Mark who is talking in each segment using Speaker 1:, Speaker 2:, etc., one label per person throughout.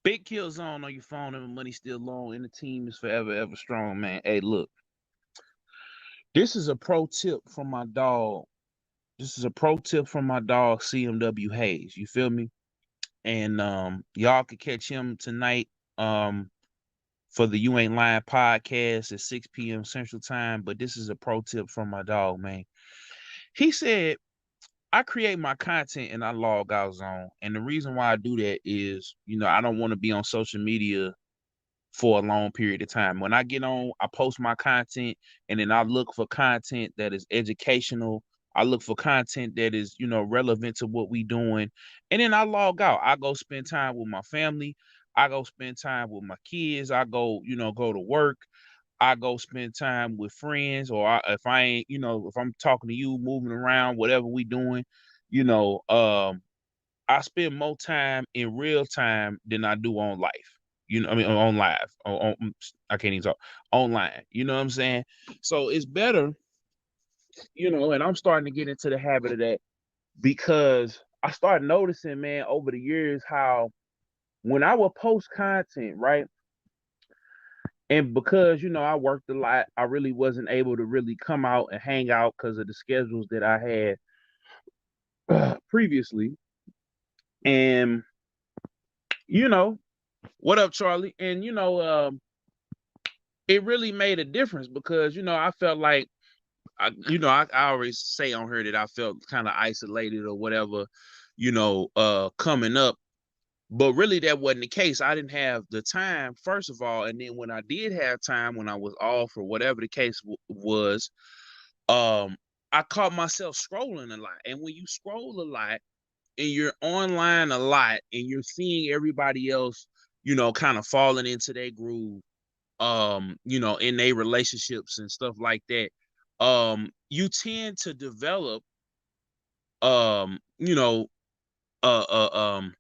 Speaker 1: Big kill zone on your phone and the money still low and the team is forever ever strong, man. Hey, look, this is a pro tip from my dog. This is a pro tip from my dog CMWHaze. You feel me? And y'all can catch him tonight for the You Ain't Lying podcast at 6 p.m. Central Time. But this is a pro tip from my dog, man. He said, I create my content and I log out zone. And the reason why I do that is, I don't want to be on social media for a long period of time. When I get on, I post my content and then I look for content that is educational. I look for content that is, relevant to what we doing. And then I log out. I go spend time with my family. I go spend time with my kids. I go, go to work. I go spend time with friends, or if I ain't, if I'm talking to you, moving around, whatever we doing, you know, um, I spend more time in real time than I do on life. I mean, on live, I can't even talk online. You know what I'm saying? So it's better, and I'm starting to get into the habit of that because I started noticing, man, over the years how when I would post content, right? And because, I worked a lot, I really wasn't able to really come out and hang out because of the schedules that I had previously. And, you know, what up, Charlie? And, it really made a difference because, I felt like, I always say on her that I felt kind of isolated or whatever, coming up. But really, that wasn't the case. I didn't have the time, first of all. And then when I did have time, when I was off or whatever the case was, um, I caught myself scrolling a lot. And when you scroll a lot and you're online a lot and you're seeing everybody else, kind of falling into their groove, in their relationships and stuff like that, you tend to develop, you know, uh, uh, um,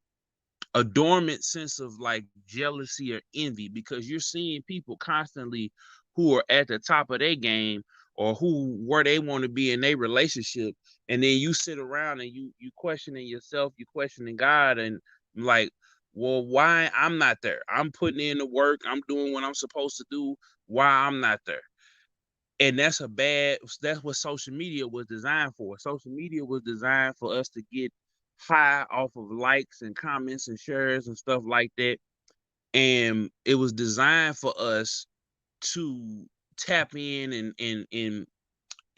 Speaker 1: a dormant sense of like jealousy or envy because you're seeing people constantly who are at the top of their game or who where they want to be in their relationship, and then you sit around and you questioning yourself, you questioning God, and like, well, why I'm not there? I'm putting in the work, I'm doing what I'm supposed to do. Why I'm not there? And that's what social media was designed for. Social media was designed for us to get high off of likes and comments and shares and stuff like that. And it was designed for us to tap in and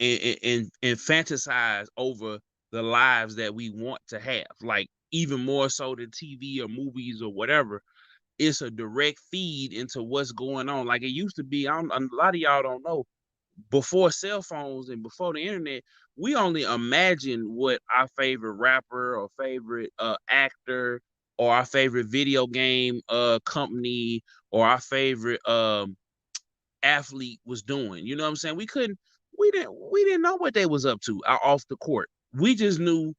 Speaker 1: fantasize over the lives that we want to have. Like even more so than TV or movies or whatever. It's a direct feed into what's going on. Like it used to be. A lot of y'all don't know, before cell phones and before the internet, we only imagine what our favorite rapper or favorite actor or our favorite video game company or our favorite athlete was doing. You know what I'm saying? We didn't know what they was up to off the court. We just knew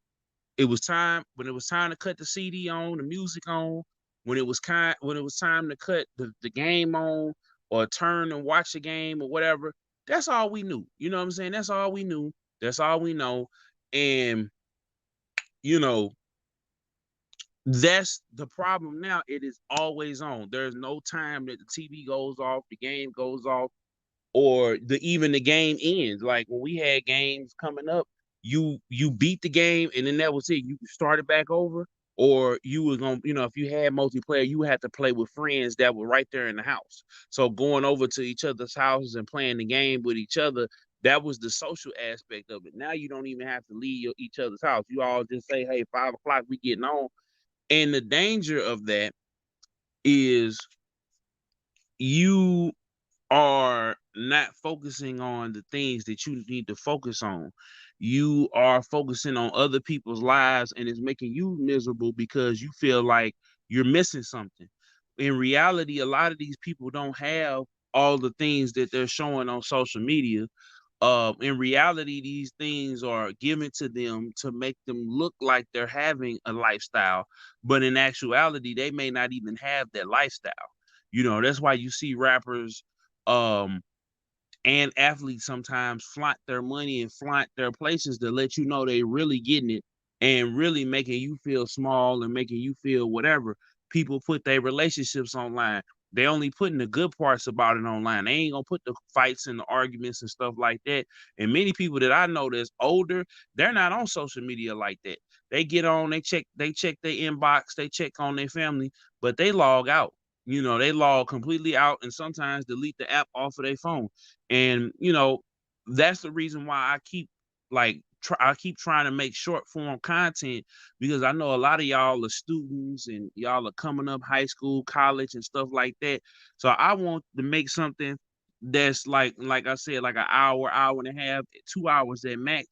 Speaker 1: it was time when it was time to cut the CD on, the music on, when it was time to cut the game on or turn and watch the game or whatever. That's all we knew. You know what I'm saying? That's all we knew. That's all we know. And you know, that's the problem now. It is always on. There's no time that the TV goes off, the game goes off, or even the game ends. Like when we had games coming up, you beat the game and then that was it. You started back over, or you was gonna, if you had multiplayer, you had to play with friends that were right there in the house. So going over to each other's houses and playing the game with each other, that was the social aspect of it. Now you don't even have to leave each other's house. You all just say, "Hey, 5 o'clock, we getting on." And the danger of that is you are not focusing on the things that you need to focus on. You are focusing on other people's lives and it's making you miserable because you feel like you're missing something. In reality, a lot of these people don't have all the things that they're showing on social media. In reality, these things are given to them to make them look like they're having a lifestyle, but in actuality, they may not even have that lifestyle. That's why you see rappers um and athletes sometimes flaunt their money and flaunt their places to let you know they really getting it and really making you feel small and making you feel whatever. people put their relationships online. They only putting the good parts about it online. They ain't gonna put the fights and the arguments and stuff like that. And many people that I know that's older, they're not on social media like that. They get on, they check their inbox, they check on their family, but they log out. They log completely out and sometimes delete the app off of their phone. And that's the reason why I keep trying to make short form content, because I know a lot of y'all are students and y'all are coming up high school, college, and stuff like that. So I want to make something that's like I said, like an hour and a half, 2 hours at max,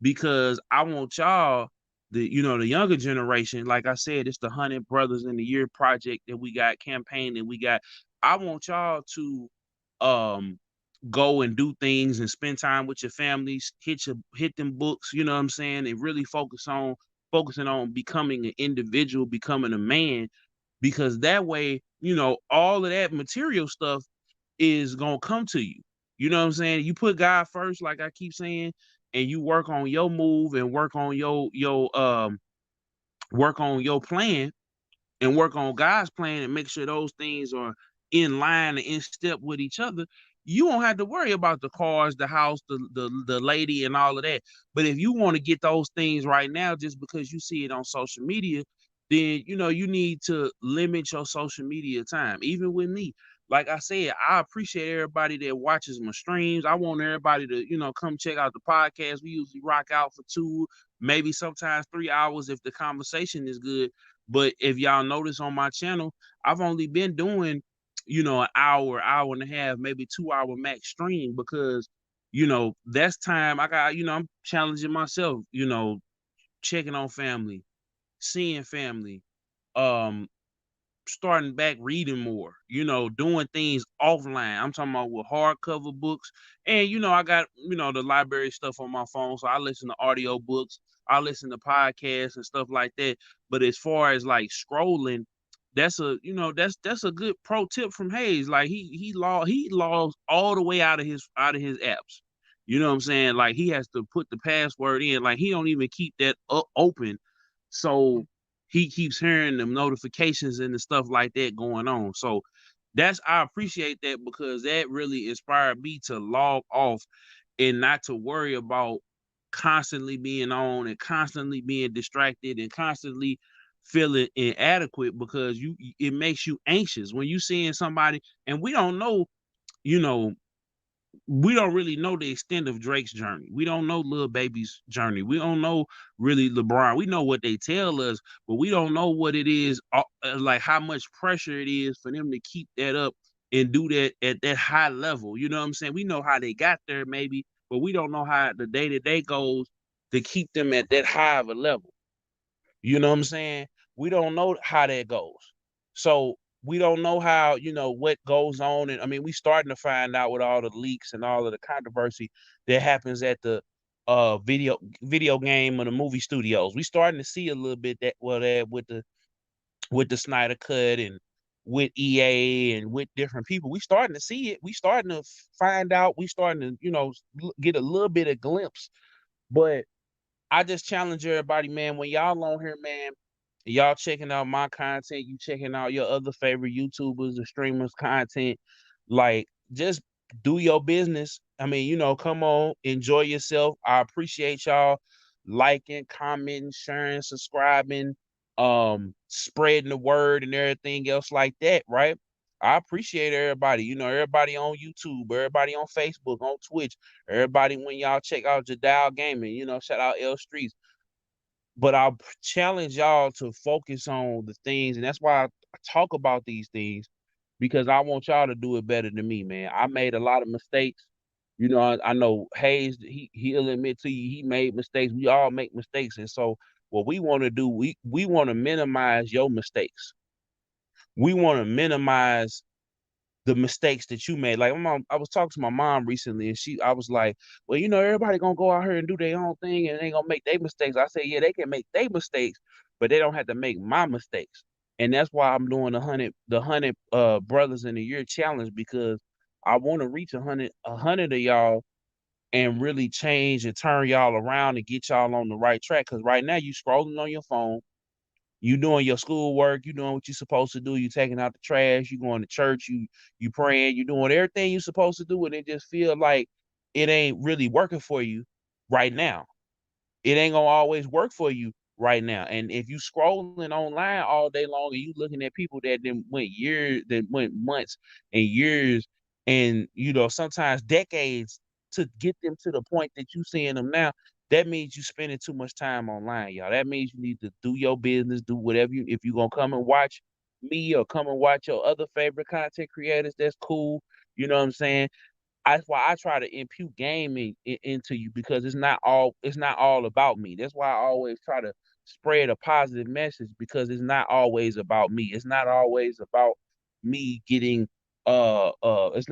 Speaker 1: because I want y'all, the younger generation. Like I said, it's the 100 Brothers in the Year project that we got, campaign that we got. I want y'all to um go and do things and spend time with your families, hit them books, you know what I'm saying, and really focusing on becoming an individual, becoming a man, because that way, all of that material stuff is gonna come to you. You know what I'm saying? You put God first, like I keep saying, and you work on your move and work on your plan and work on God's plan and make sure those things are in line and in step with each other, you won't have to worry about the cars, the house, the lady, and all of that. But if you want to get those things right now, just because you see it on social media, then you need to limit your social media time. Even with me, like I said, I appreciate everybody that watches my streams. I want everybody to come check out the podcast. We usually rock out for 2, maybe sometimes 3 hours if the conversation is good. But if y'all notice on my channel, I've only been doing, an hour and a half, maybe 2 hour max stream, because, that's time I got, I'm challenging myself, checking on family, seeing family, um, starting back reading more, doing things offline. I'm talking about with hardcover books. And I got, the library stuff on my phone. So I listen to audio books, I listen to podcasts and stuff like that. But as far as like scrolling, that's a good pro tip from HAZE. Like he logs all the way out of his apps. You know what I'm saying? Like he has to put the password in. Like he don't even keep that open. So he keeps hearing the notifications and the stuff like that going on. So I appreciate that, because that really inspired me to log off and not to worry about constantly being on and constantly being distracted and constantly feeling inadequate, because it makes you anxious when you seeing somebody. And you know we don't really know the extent of Drake's journey. We don't know Lil Baby's journey. We don't know really LeBron. We know what they tell us, but we don't know what it is, like how much pressure it is for them to keep that up and do that at that high level. You know what I'm saying? We know how they got there, maybe, but we don't know how the day to day goes to keep them at that high of a level. You know what I'm saying? We don't know how that goes. So we don't know how, what goes on. And I mean, we starting to find out with all the leaks and all of the controversy that happens at the video game or the movie studios. We starting to see a little bit that with the Snyder cut and with EA and with different people. We starting to see it. We starting to find out. We starting to, get a little bit of glimpse. But I just challenge everybody, man, when y'all on here, man, y'all checking out my content, you checking out your other favorite YouTubers and streamers content, like just do your business. I mean, come on, enjoy yourself. I appreciate y'all liking, commenting, sharing, subscribing, spreading the word and everything else like that, right? I appreciate everybody, everybody on YouTube, everybody on Facebook, on Twitch, everybody when y'all check out Jadal Gaming, shout out L Streets. But I'll challenge y'all to focus on the things, and that's why I talk about these things, because I want y'all to do it better than me, man. I made a lot of mistakes. I know HAZE, he'll admit to you he made mistakes. We all make mistakes. And so what we want to do, we want to minimize your mistakes. We want to minimize the mistakes that you made. Like I was talking to my mom recently, and I was like, well, everybody gonna go out here and do their own thing, and they gonna make their mistakes. I said, yeah, they can make their mistakes, but they don't have to make my mistakes. And that's why I'm doing the hundred brothers in a year challenge, because I want to reach a hundred of y'all and really change and turn y'all around and get y'all on the right track. Because right now you scrolling on your phone, You doing your schoolwork, you doing what you're supposed to do, you taking out the trash, you going to church, you praying, you doing everything you're supposed to do, and it just feel like it ain't really working for you right now. It ain't gonna always work for you right now. And if you scrolling online all day long and you looking at people that then went years, that went months and years, and sometimes decades to get them to the point that you seeing them now, that means you spending too much time online, y'all. That means you need to do your business, do whatever you. If you're gonna come and watch me or come and watch your other favorite content creators, that's cool. You know what I'm saying? That's why I try to impute gaming into you, because it's not all about me. That's why I always try to spread a positive message, because it's not always about me. It's not always about me getting it's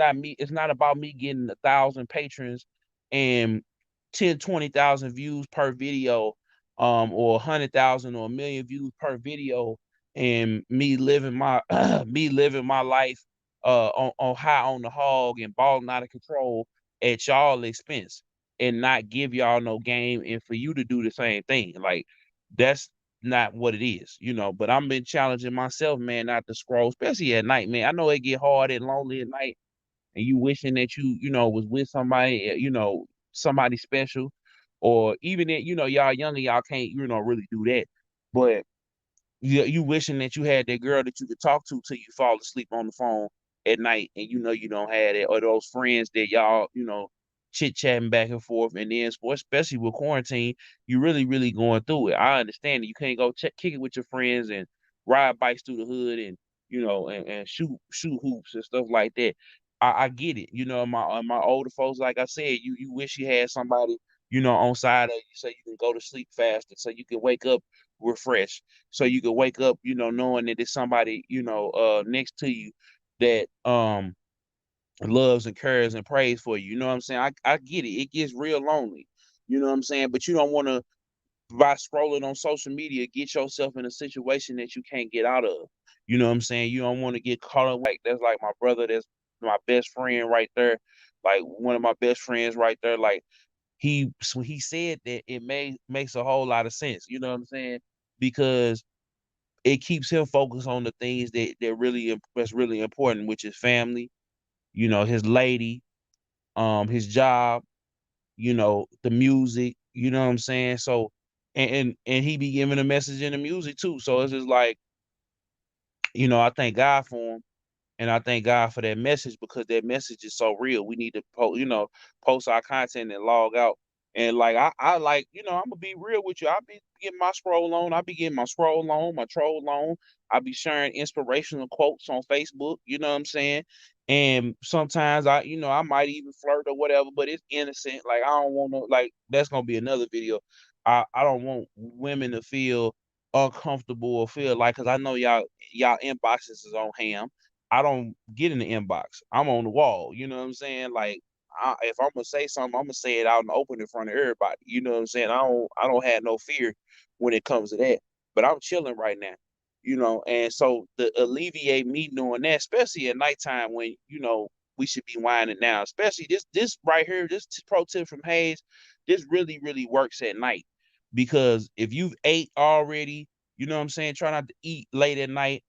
Speaker 1: not about me getting 1,000 patrons and 10, 20,000 views per video, or 100,000 or 1,000,000 views per video, and me living my me living my life on high on the hog and balling out of control at y'all expense, and not give y'all no game, and for you to do the same thing. Like, that's not what it is. But I'm been challenging myself, man, not to scroll, especially at night, man. I know it get hard and lonely at night, and you wishing that was with somebody, somebody special, or even that, y'all younger, y'all can't, really do that. But you wishing that you had that girl that you could talk to till you fall asleep on the phone at night, and you don't have it, or those friends that y'all, chit chatting back and forth, and then especially with quarantine, you really going through it. I understand that you can't go kick it with your friends and ride bikes through the hood, and and shoot hoops and stuff like that. I get it. My older folks, like I said, you wish you had somebody, on side of you, so you can go to sleep faster, so you can wake up refreshed, so you can wake up, knowing that there's somebody, next to you that loves and cares and prays for you. You know what I'm saying? I get it. It gets real lonely. You know what I'm saying? But you don't want to, by scrolling on social media, get yourself in a situation that you can't get out of. You know what I'm saying? You don't want to get caught up. Like, that's like my brother, that's my best friend right there. Like, one of my best friends right there. Like, he said that, it makes a whole lot of sense. You know what I'm saying? Because it keeps him focused on the things that's really important, which is family, his lady, his job, the music, you know what I'm saying? So, and he be giving a message in the music too. So it's just like, I thank God for him. And I thank God for that message, because that message is so real. We need to post our content and log out. And like, I like, I'm gonna be real with you. I be getting my scroll on. I be getting my scroll on, my troll on. I be sharing inspirational quotes on Facebook. You know what I'm saying? And sometimes I might even flirt or whatever, but it's innocent. Like, I don't want to, like, that's gonna be another video. I don't want women to feel uncomfortable or feel like, because I know y'all inboxes is on ham. I don't get in the inbox. I'm on the wall. You know what I'm saying? Like, if I'm gonna say something, I'm gonna say it out in the open in front of everybody. You know what I'm saying? I don't have no fear when it comes to that. But I'm chilling right now. And so, to alleviate me doing that, especially at nighttime, when we should be winding down. Especially this right here, this pro tip from HAZE, this really works at night, because if you've ate already, you know what I'm saying, try not to eat late at night.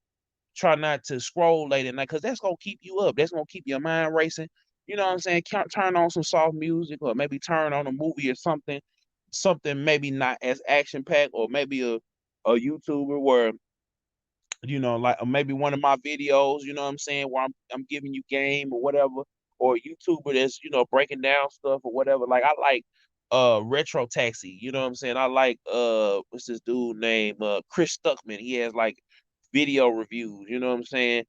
Speaker 1: Try not to scroll late at night, because that's gonna keep you up. That's gonna keep your mind racing. You know what I'm saying? Turn on some soft music, or maybe turn on a movie or something maybe not as action packed, or maybe a YouTuber where, like, or maybe one of my videos, you know what I'm saying, where I'm giving you game or whatever, or a YouTuber that's, breaking down stuff or whatever. Like, I like Retro Taxi, you know what I'm saying? I like what's this dude named Chris Stuckman. He has like video reviews, you know what I'm saying?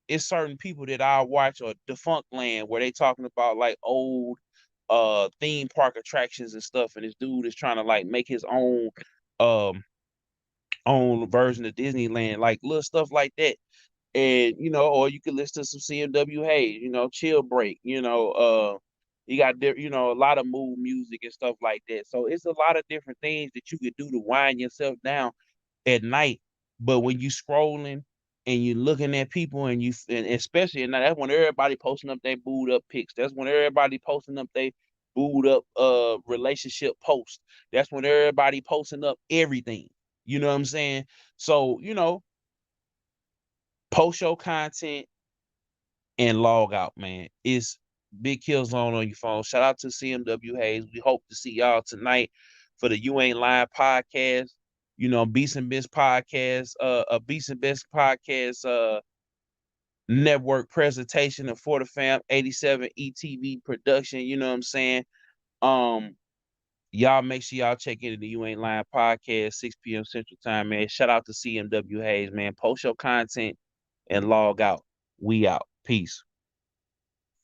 Speaker 1: It's certain people that I watch, or Defunct Land, where they talking about like old theme park attractions and stuff, and this dude is trying to like make his um own version of Disneyland, like little stuff like that. And or you could listen to some CMWHaze, chill break, you got a lot of mood music and stuff like that. So it's a lot of different things that you could do to wind yourself down at night. But when you scrolling and you looking at people, and especially at night, that's when everybody posting up their booed up pics. That's when everybody posting up they booed up relationship posts. That's when everybody posting up everything. You know what I'm saying? So, you know, post your content and log out, man. It's Big Kill Zone on your phone. Shout out to CMWHaze. We hope to see y'all tonight for the You Ain't Lying podcast. You know, Beast and Best podcast, Beast and Best podcast, network presentation of For the Fam 87 ETV production. You know what I'm saying? Um, Y'all make sure y'all check into the You Ain't Lying podcast, 6 p.m. Central Time, man. Shout out to CMWHaze, man. Post your content and log out. We out. Peace.